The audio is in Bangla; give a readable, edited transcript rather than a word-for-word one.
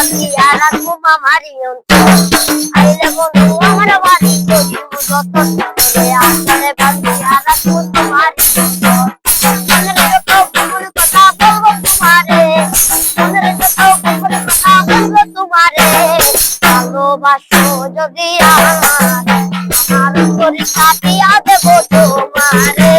বাঁধিয়া রাখবো মামারি অন্তর। আইলে বন্ধু আমার বাড়ি করিব যতন করে আঁচলে বাঁধিয়া রাখবো তোমারি অন্তর। মনের যত গোপন কথা বলবো তোমারে, মনের যত গোপন কথা বলবো তোমারে। ভালোবাসো যদি আমার, আমার পরীক্ষা দিয়া দেবো তোমারে।